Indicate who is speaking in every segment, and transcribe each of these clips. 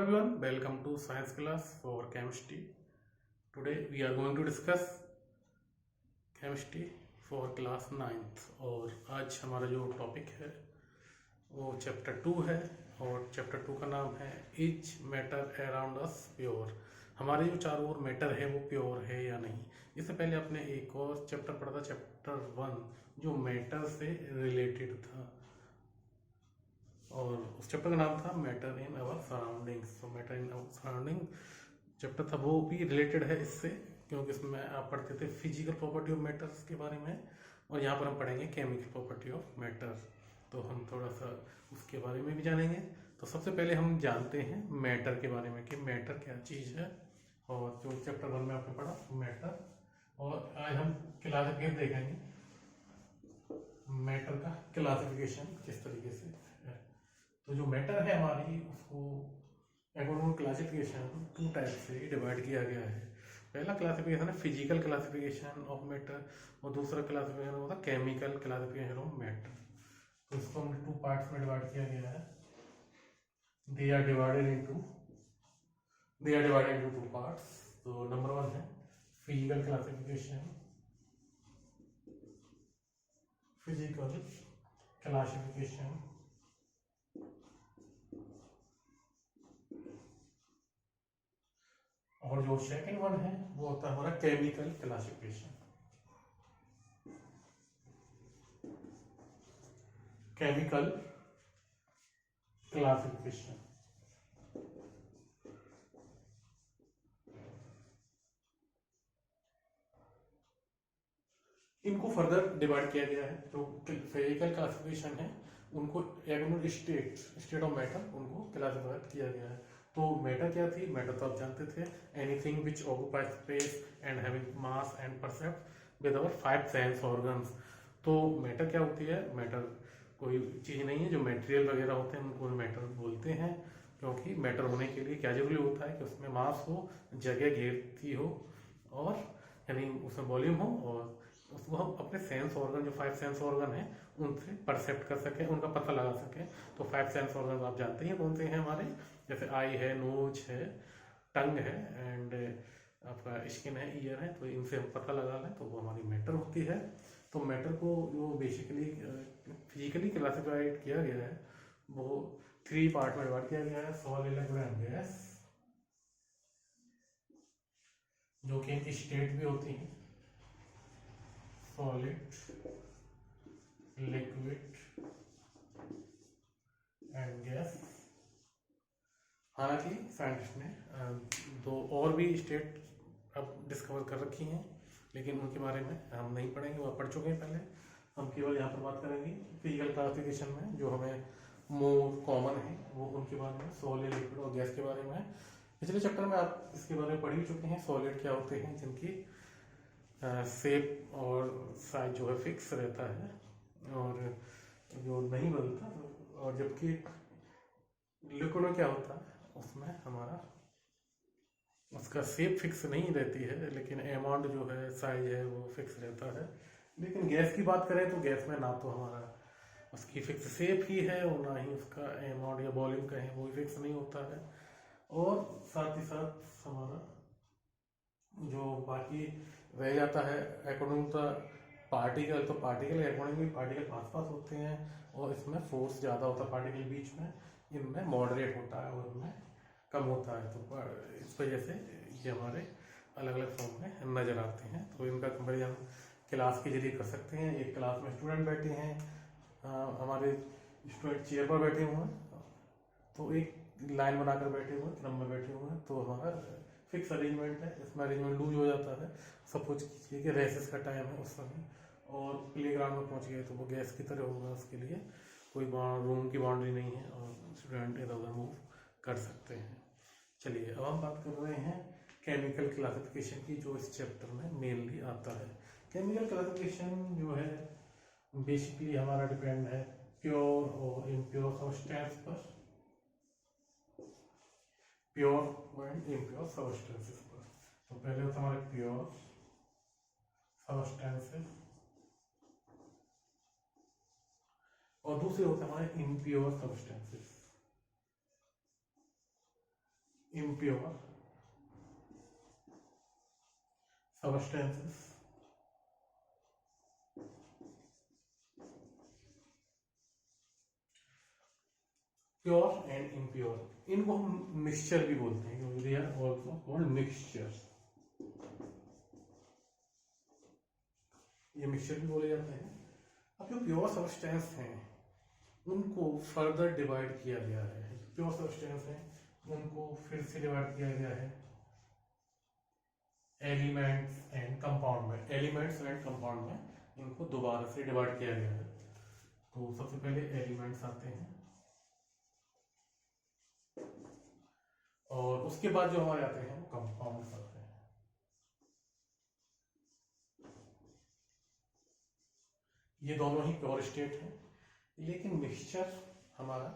Speaker 1: everyone, welcome to science class for chemistry. Today we are going to discuss chemistry for class 9th और आज हमारा जो topic है वो चैप्टर 2 है और चैप्टर 2 का नाम है is matter around us pure. हमारे जो चारों ओर मैटर है वो प्योर है या नहीं। इससे पहले आपने एक और चैप्टर पढ़ा था, चैप्टर 1, जो मैटर से रिलेटेड था और उस चैप्टर का नाम था मैटर इन आवर सराउंडिंग्स। तो matter in our surrounding chapter था, वो भी रिलेटेड है इससे, क्योंकि इसमें आप पढ़ते थे फिजिकल प्रॉपर्टी ऑफ मैटर्स के बारे में और यहाँ पर हम पढ़ेंगे केमिकल प्रॉपर्टी ऑफ मैटर। तो हम थोड़ा सा उसके बारे में भी जानेंगे। तो सबसे पहले हम जानते हैं मैटर के बारे में कि मैटर क्या चीज़ है। और जो चैप्टर 1 में आपने पढ़ा मैटर, और आज हम क्लासिफिकेशन देखेंगे मैटर का क्लासिफिकेशन किस तरीके से है। तो जो मैटर है हमारी, उसको अकॉर्डिंग क्लासिफिकेशन 2 टाइप से डिवाइड किया गया है। पहला क्लासिफिकेशन है फिजिकल क्लासिफिकेशन ऑफ मैटर और दूसरा क्लासिफिकेशन होता है केमिकल क्लासिफिकेशन ऑफ मैटर। तो इसको हमने 2 पार्ट्स में डिवाइड किया गया है। They are divided into 2 parts. तो नंबर 1 है फिजिकल क्लासिफिकेशन। और जो सेकंड वन है वो होता है हमारा केमिकल क्लासिफिकेशन। केमिकल क्लासिफिकेशन इनको फर्दर डिवाइड किया गया है। जो फिजिकल क्लासिफिकेशन है उनको स्टेट ऑफ मैटर उनको क्लासिफाई किया गया है। तो मैटर क्या थी? मैटर तो आप जानते थे, anything which occupy space and having mass and percept with our 5 sense organs. तो मैटर क्या होती है? मैटर कोई चीज़ नहीं है। जो मटेरियल वगैरह होते हैं उनको मैटर बोलते हैं, क्योंकि मैटर होने के लिए क्या जरूरी होता है कि उसमें मास हो, जगह घेरती हो, और यानी उसमें वॉल्यूम हो, और उसको हम अपने सेंस ऑर्गन, जो 5 सेंस ऑर्गन है, उनसे परसेप्ट कर सकें, उनका पता लगा सकें। तो 5 सेंस ऑर्गन आप जानते हैं कौन से हैं हमारे, जैसे आई है, नोज है, टंग है, एंड आपका स्किन है, ईयर है। तो इनसे हम पता लगा लें तो वो हमारी मैटर होती है। तो मैटर को जो बेसिकली फिजिकली क्लासिफाइड किया गया है वो 3 पार्ट में डिवाइड किया गया है, सॉलिड, लिक्विड एंड गैस, जो कि इनकी स्टेट भी होती है, सॉलिड, लिक्विड एंड गैस। हालांकि साइंटिस्ट ने 2 और भी स्टेट अब डिस्कवर कर रखी हैं, लेकिन उनके बारे में हम नहीं पढ़ेंगे, वो पढ़ चुके हैं पहले। हम केवल यहाँ पर बात करेंगे फिजिकल क्लासिफिकेशन में जो हमें मोर कॉमन है, वो उनके बारे में, सॉलिड, लिक्विड और गैस के बारे में। पिछले चैप्टर में आप इसके बारे में पढ़ भी चुके हैं। सॉलिड क्या होते हैं? जिनकी शेप और साइज जो है फिक्स रहता है और जो नहीं बदलता। और जबकि लिक्विड में क्या होता है? उसमें हमारा उसका शेप फिक्स नहीं रहती है, लेकिन अमाउंट जो है, साइज है, वो फिक्स रहता है। लेकिन गैस की बात करें तो गैस में ना तो हमारा उसकी फिक्स शेप ही है और ना ही उसका अमाउंट या वॉल्यूम का है, वो भी फिक्स नहीं होता है। और साथ ही साथ हमारा जो बाकी रह जाता है अकॉर्डिंग टू पार्टिकल, तो पार्टिकल अकॉर्डिंगली पार्टिकल पास पास होते हैं और इसमें फोर्स ज़्यादा होता है पार्टिकल बीच में, इनमें मॉडरेट होता है और इनमें कम होता है। तो इस वजह से ये हमारे अलग अलग फॉर्म में नज़र आते हैं। तो इनका कंपेरिजन क्लास के जरिए कर सकते हैं। एक क्लास में स्टूडेंट बैठे हैं, हमारे स्टूडेंट चेयर पर बैठे हुए हैं, तो एक लाइन बनाकर बैठे हुए हैं, क्रम में बैठे हुए हैं, तो हमारा फिक्स अरेंजमेंट है। इसमें अरेंजमेंट लूज हो जाता है। सपोज कीजिए कि रेसेस का टाइम है उस समय और प्लेग्राउंड में पहुंच गए, तो वो गैस की तरह होगा, उसके लिए कोई रूम की बाउंड्री नहीं है और स्टूडेंट इधर उधर मूव कर सकते हैं। चलिए अब हम बात कर रहे हैं केमिकल क्लासिफिकेशन की, जो इस चैप्टर में मेनली आता है। केमिकल क्लासिफिकेशन जो है बेसिकली हमारा डिपेंड है प्योर और इम्प्योर सब्सटेंस पर, प्योर एंड इम्प्योर सब्सटेंसेस पर। तो पहले होता है हमारे प्योर सब्सटेंसेस और दूसरे होते हैं हमारे impure substances. impure substances pure and impure, इनको हम मिक्सचर भी बोलते हैं क्योंकि they are also called mixtures. ये मिक्सचर भी बोले जाते हैं। अब जो प्योर सब्सटेंस हैं उनको फर्दर डिवाइड किया गया है। प्योर सब्सटेंस हैं उनको फिर से डिवाइड किया गया है एलिमेंट्स एंड कंपाउंड में। एलिमेंट्स एंड कंपाउंड में इनको दोबारा से डिवाइड किया गया है। तो सबसे पहले एलिमेंट्स आते हैं और उसके बाद जो हमारे आते हैं वो कंपाउंड्स आते हैं। ये दोनों ही प्योर स्टेट है, लेकिन मिक्सचर हमारा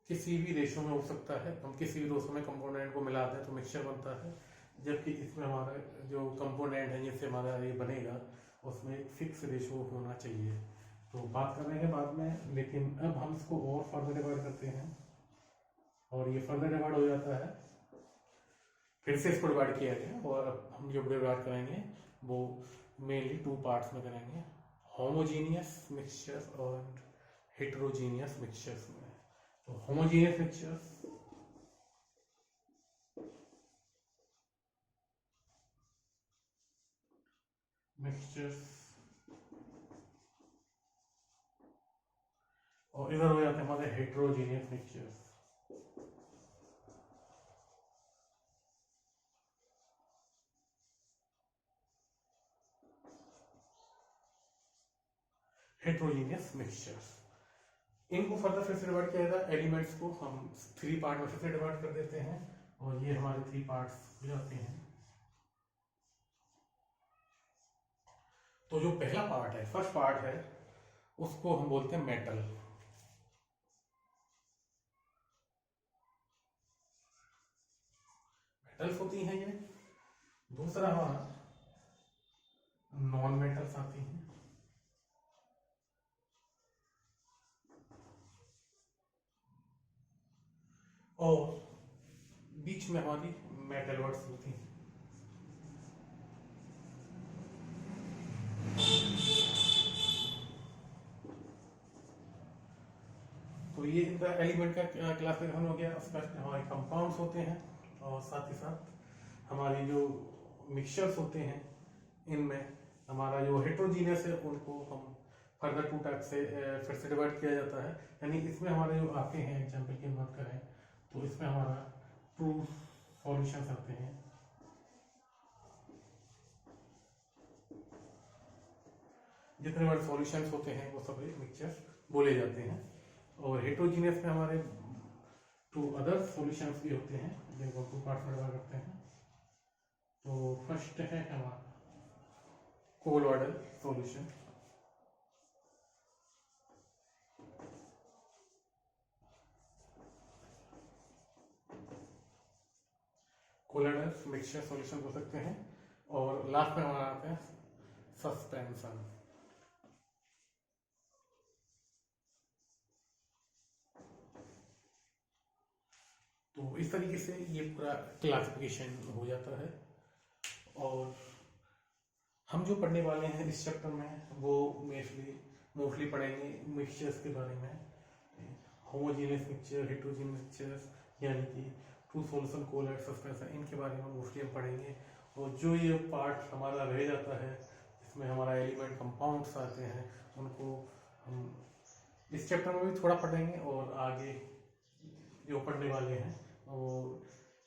Speaker 1: किसी भी रेशो में हो सकता है। हम किसी भी रेशो में कंपोनेंट को मिलाते हैं तो मिक्सचर बनता है, जबकि इसमें हमारा जो कंपोनेंट है जिससे हमारा ये बनेगा उसमें एक फिक्स रेशो होना चाहिए। तो बात करेंगे बाद में, लेकिन अब हम इसको और फर्दर डिवाइड करते हैं और ये फर्दर डिवाइड हो जाता है। फिर से इसको डिवाइड किया गया और अब हम जो डिवाइड करेंगे वो मेनली 2 पार्ट्स में करेंगे, होमोजीनियस मिक्सचर्स और हेटेरोजीनियस मिक्सचर्स में। तो होमोजीनियस मिक्सचर्स और इधर हो जाते हैं हमारे हेटेरोजीनियस मिक्सचर्स। हेटेरोजीनियस मिक्सचर्स इनको फर्दर फिर से डिवाइड किया जाता है। एलिमेंट्स को हम 3 पार्ट में फिर से डिवाइड कर देते हैं और ये हमारे 3 पार्ट्स हो जाते हैं। तो जो पहला पार्ट है, फर्स्ट पार्ट है, उसको हम बोलते हैं मेटल। मेटल्स होती हैं ये। दूसरा हमारा नॉन मेटल्स आती हैं और बीच में हमारी मेटल वर्ड्स होती हैं। तो ये इनका एलिमेंट का क्लासिफिकेशन हो गया। उसका हमारे कंपाउंड्स होते हैं और साथ ही साथ हमारी जो मिक्सचर्स होते हैं इनमें हमारा जो हेटेरोजीनियस है उनको हम फर्दर 2 टाइप से फिर से डिवाइड किया जाता है। यानी इसमें हमारे जो आते हैं, एग्जाम्पल की बात करें तो इसमें हमारा 2 सॉल्यूशंस आते हैं। जितने हमारे सॉल्यूशंस होते हैं वो सभी मिक्सचर बोले जाते हैं। और हेटेरोजीनियस में हमारे 2 अदर सॉल्यूशंस भी होते हैं जिनको 2 पार्ट्स में डिवाइड करते हैं। तो फर्स्ट है हमारा colloidal solution. Colloidal mixture solution हो सकते हैं। और लास्ट में हमारा आता है सस्पेंशन। तो इस तरीके से ये पूरा क्लासिफिकेशन हो जाता है। और हम जो पढ़ने वाले हैं इस चैप्टर में वो मोस्टली पढ़ेंगे मिक्सचर्स के बारे में, होमोजीनियस मिक्सचर, हेटेरोजीनियस मिक्सचर्स, यानी कि 2 सॉल्यूशन, कोलोइड, सस्पेंशन, इनके बारे में मोस्टली हम पढ़ेंगे। और जो ये पार्ट हमारा रह जाता है जिसमें हमारा एलिमेंट कंपाउंड्स आते हैं उनको हम इस चैप्टर में भी थोड़ा पढ़ेंगे और आगे जो पढ़ने वाले हैं वो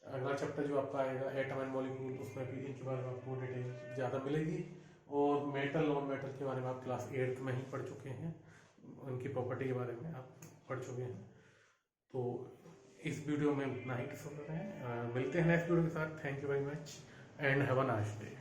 Speaker 1: अगला चैप्टर जो आपका आएगा एटम एंड मॉलिक्यूल, उसमें भी इनके बारे में आपको डिटेल ज़्यादा मिलेगी। और मेटल नॉन मेटल के बारे में आप क्लास 8th में ही पढ़ चुके हैं, उनकी प्रॉपर्टी के बारे में आप पढ़ चुके हैं। तो इस वीडियो में इतना ही डिस्कस कर रहे हैं। मिलते हैं नेक्स्ट वीडियो के साथ। Thank you very much and have a nice day.